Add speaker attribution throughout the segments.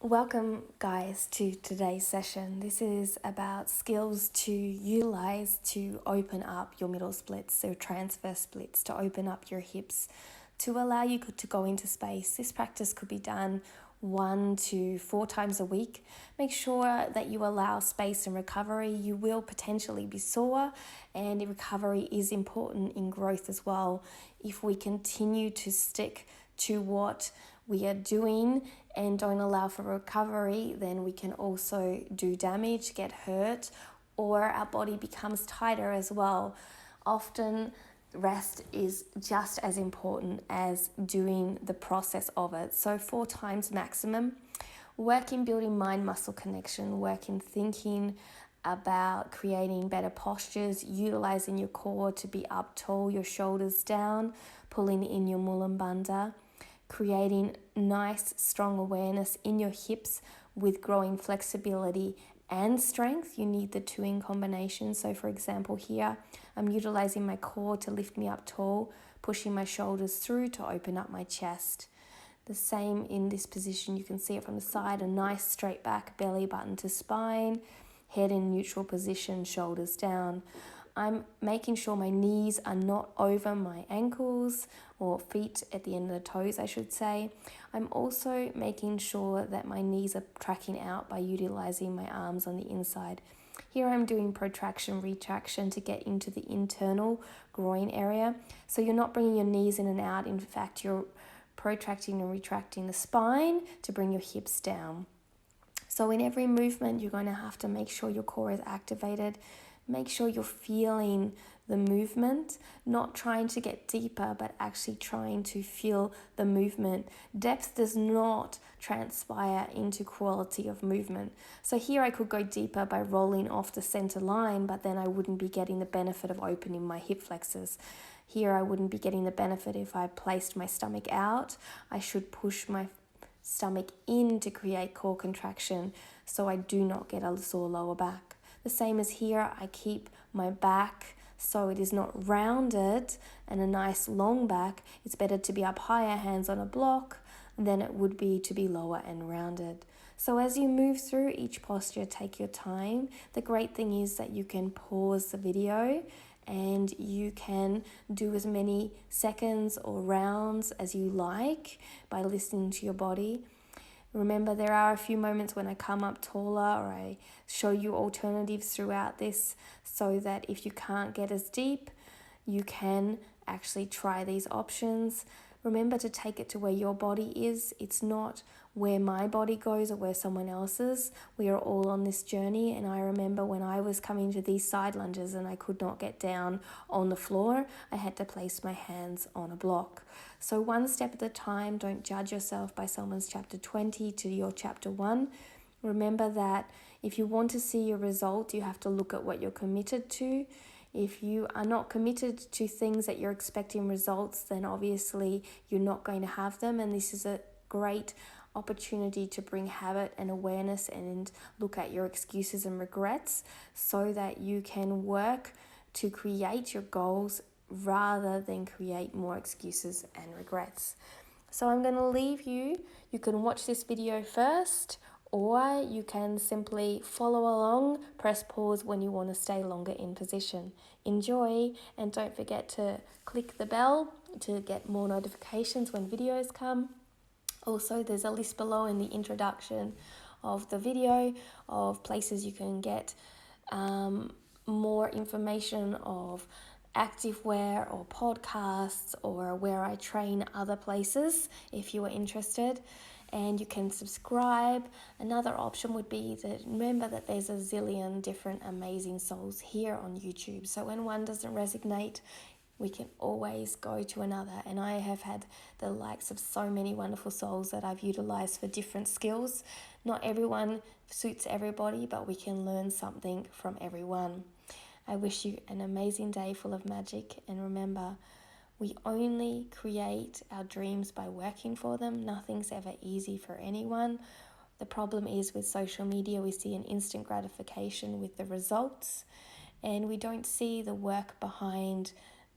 Speaker 1: Welcome, guys, to today's session. This is about skills to utilize to open up your middle splits, so transverse splits, to open up your hips, to allow you to go into space. This practice could be done 1 to 4 times a week. Make sure that you allow space and recovery. You will potentially be sore, and recovery is important in growth as well. If we continue to stick to what we are doing and don't allow for recovery, then we can also do damage, get hurt, or our body becomes tighter as well. Often rest is just as important as doing the process of it. So 4 times maximum. Work in building mind-muscle connection, work in thinking about creating better postures, utilizing your core to be up tall, your shoulders down, pulling in your Mula Bandha, creating nice, strong awareness in your hips with growing flexibility and strength. You need the two in combination. So for example, here, I'm utilizing my core to lift me up tall, pushing my shoulders through to open up my chest. The same in this position, you can see it from the side, a nice straight back, belly button to spine, head in neutral position, shoulders down. I'm making sure my knees are not over my ankles or feet at the end of the toes, I should say. I'm also making sure that my knees are tracking out by utilizing my arms on the inside. Here I'm doing protraction, retraction to get into the internal groin area. So you're not bringing your knees in and out. In fact, you're protracting and retracting the spine to bring your hips down. So in every movement, you're going to have to make sure your core is activated. Make sure you're feeling the movement, not trying to get deeper, but actually trying to feel the movement. Depth does not transpire into quality of movement. So here I could go deeper by rolling off the center line, but then I wouldn't be getting the benefit of opening my hip flexors. Here I wouldn't be getting the benefit if I placed my stomach out. I should push my stomach in to create core contraction so I do not get a sore lower back. The same as here, I keep my back so it is not rounded and a nice long back. It's better to be up higher, hands on a block, than it would be to be lower and rounded. So as you move through each posture, take your time. The great thing is that you can pause the video and you can do as many seconds or rounds as you like by listening to your body. Remember, there are a few moments when I come up taller or I show you alternatives throughout this so that if you can't get as deep, you can actually try these options. Remember to take it to where your body is. It's not where my body goes or where someone else's. We are all on this journey. And I remember when I was coming to these side lunges and I could not get down on the floor, I had to place my hands on a block. So one step at a time. Don't judge yourself by someone's chapter 20 to your chapter 1. Remember that if you want to see your result, you have to look at what you're committed to. If you are not committed to things that you're expecting results, then obviously you're not going to have them. And this is a great opportunity to bring habit and awareness and look at your excuses and regrets so that you can work to create your goals rather than create more excuses and regrets. So I'm going to leave you. You can watch this video first, or you can simply follow along, press pause when you want to stay longer in position. Enjoy, and don't forget to click the bell to get more notifications when videos come. Also, there's a list below in the introduction of the video of places you can get more information of activewear or podcasts or where I train other places if you are interested. And you can subscribe. Another option would be that remember that there's a zillion different amazing souls here on YouTube. So when one doesn't resonate, we can always go to another. And I have had the likes of so many wonderful souls that I've utilized for different skills. Not everyone suits everybody, but we can learn something from everyone. I wish you an amazing day full of magic. And remember, we only create our dreams by working for them. Nothing's ever easy for anyone. The problem is with social media, we see an instant gratification with the results, and we don't see the work behind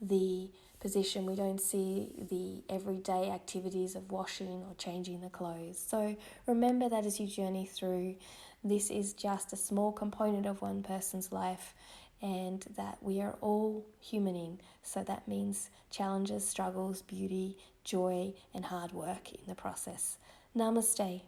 Speaker 1: the position. We don't see the everyday activities of washing or changing the clothes. So remember that as you journey through, this is just a small component of one person's life, and that we are all humaning. So that means challenges, struggles, beauty, joy, and hard work in the process. Namaste.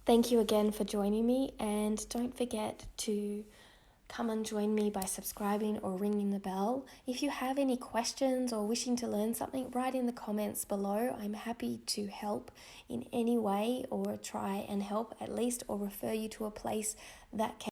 Speaker 1: Thank you again for joining me, and don't forget to come and join me by subscribing or ringing the bell. If you have any questions or wishing to learn something, write in the comments below. I'm happy to help in any way, or try and help at least, or refer you to a place that can